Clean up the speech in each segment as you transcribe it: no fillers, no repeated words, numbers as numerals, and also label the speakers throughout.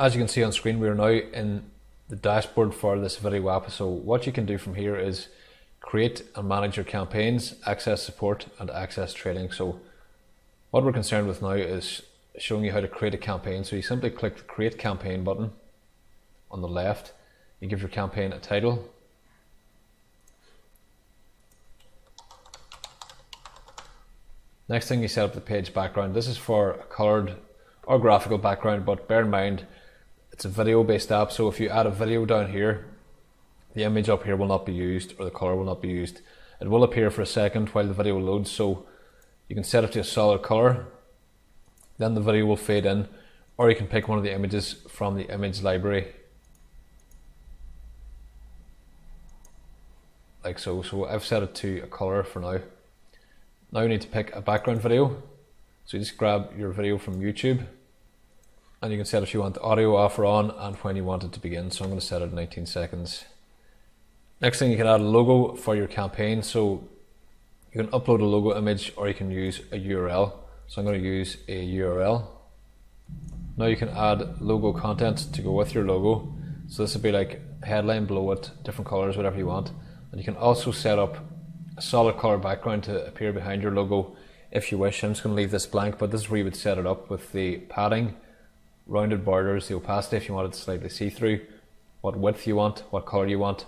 Speaker 1: As you can see on screen, we are now in the dashboard for this video app. So what you can do from here is create and manage your campaigns, access support and access trading. So what we're concerned with now is showing you how to create a campaign. So you simply click the create campaign button on the left. You give your campaign a title. Next thing, you set up the page background. This is for a colored or graphical background, but bear in mind it's a video based app, so if you add a video down here, the image up here will not be used, or the color will not be used. It will appear for a second while the video loads, so you can set it to a solid color, then the video will fade in, or you can pick one of the images from the image library, like so. So I've set it to a color for now. Now you need to pick a background video, so you just grab your video from YouTube, and you can set if you want the audio off or on and when you want it to begin. So I'm going to set it at 19 seconds. Next thing, you can add a logo for your campaign. So you can upload a logo image or you can use a URL. So I'm going to use a URL. Now you can add logo content to go with your logo. So this would be like headline below it, different colors, whatever you want. And you can also set up a solid color background to appear behind your logo if you wish. I'm just going to leave this blank, but this is where you would set it up with the padding, rounded borders, the opacity if you want it slightly see-through, what width you want, what color you want,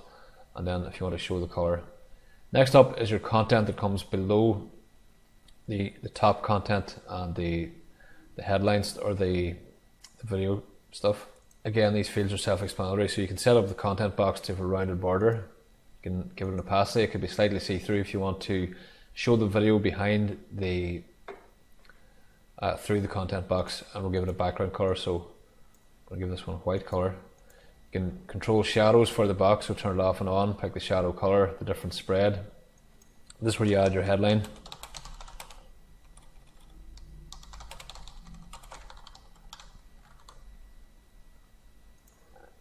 Speaker 1: and then if you want to show the color. Next up is your content that comes below the top content and the headlines or the video stuff. Again, these fields are self-explanatory, so you can set up the content box to have a rounded border. You can give it an opacity. It could be slightly see-through if you want to show the video behind the through the content box, and we'll give it a background color. So I'm going to give this one a white color. You can control shadows for the box, so turn it off and on, pick the shadow color, the different spread. This is where you add your headline.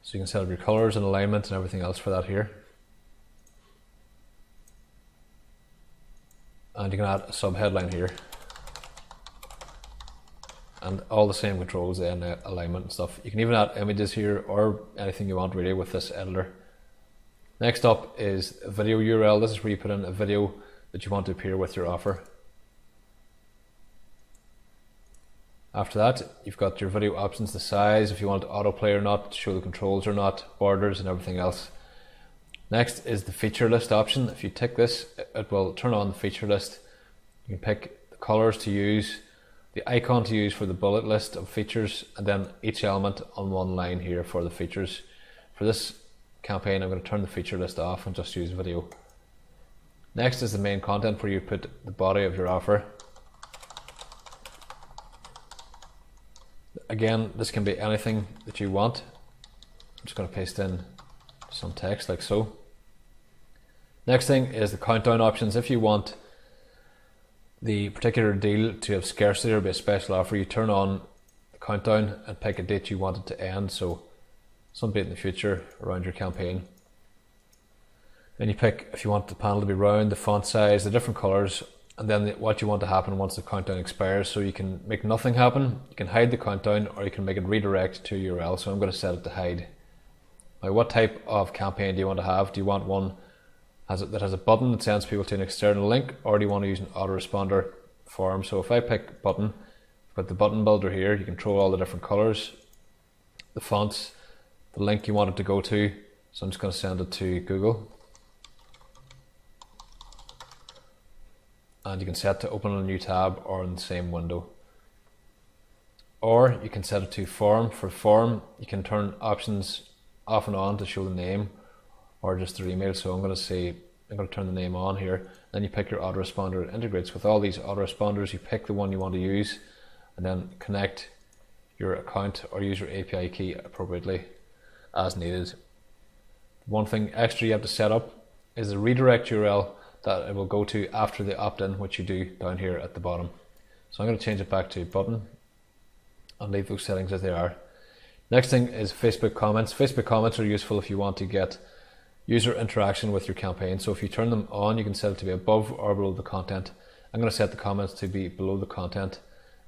Speaker 1: So you can set up your colors and alignment and everything else for that here. And you can add a sub headline here. And all the same controls, then alignment and stuff. You can even add images here or anything you want really with this editor. Next up is a video URL. This is where you put in a video that you want to appear with your offer. After that, you've got your video options, the size, if you want it to autoplay or not, show the controls or not, borders and everything else. Next is the feature list option. If you tick this, it will turn on the feature list. You can pick the colors to use, the icon to use for the bullet list of features, and then each element on one line here for the features. For this campaign, I'm going to turn the feature list off and just use video. Next is the main content, where you put the body of your offer. Again, this can be anything that you want. I'm just going to paste in some text like so. Next thing is the countdown options. If you want the particular deal to have scarcity or be a special offer, you turn on the countdown and pick a date you want it to end, so some date in the future around your campaign. Then you pick if you want the panel to be round, the font size, the different colors, and then what you want to happen once the countdown expires. So you can make nothing happen, you can hide the countdown, or you can make it redirect to a URL. So I'm going to set it to hide. Now, what type of campaign do you want to have? Do you want one that has a button that sends people to an external link, or do you want to use an autoresponder form? So if I pick button, I've got the button builder here. You control all the different colors, the fonts, the link you want it to go to. So I'm just going to send it to Google. And you can set it to open on a new tab or in the same window. Or you can set it to form. For form, you can turn options off and on to show the name or just their email. So I'm going to turn the name on here. Then you pick your autoresponder. It integrates with all these autoresponders. You pick the one you want to use and then connect your account or use your API key appropriately as needed. One thing extra you have to set up is the redirect URL that it will go to after the opt-in, which you do down here at the bottom. So I'm going to change it back to button and leave those settings as they are. Next thing is Facebook comments. Facebook comments are useful if you want to get user interaction with your campaign. So if you turn them on, you can set it to be above or below the content. I'm going to set the comments to be below the content,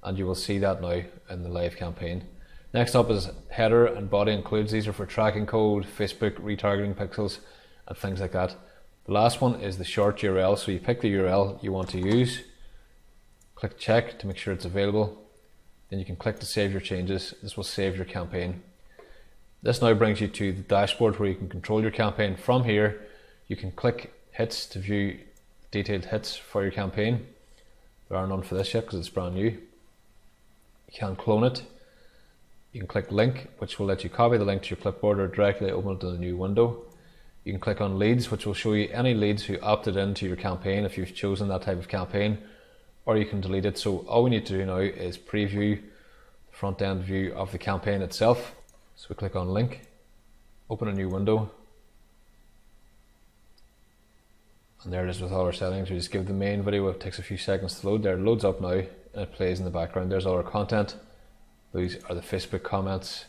Speaker 1: and you will see that now in the live campaign. Next up is header and body includes. These are for tracking code, Facebook, retargeting pixels, and things like that. The last one is the short URL. So you pick the URL you want to use, click check to make sure it's available. Then you can click to save your changes. This will save your campaign. This now brings you to the dashboard where you can control your campaign. From here, you can click hits to view detailed hits for your campaign. There are none for this yet because it's brand new. You can clone it. You can click link, which will let you copy the link to your clipboard or directly open it in a new window. You can click on leads, which will show you any leads who opted into your campaign if you've chosen that type of campaign, or you can delete it. So all we need to do now is preview the front end view of the campaign itself. So we click on link, open a new window, and there it is with all our settings. We just give the main video, it takes a few seconds to load. There it loads up now and it plays in the background. There's all our content. These are the Facebook comments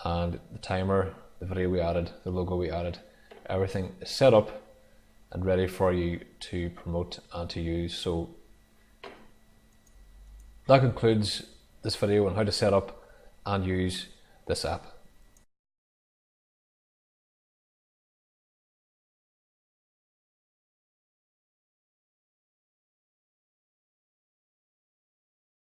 Speaker 1: and the timer, the video we added, the logo we added. Everything is set up and ready for you to promote and to use. So that concludes this video on how to set up and use this app.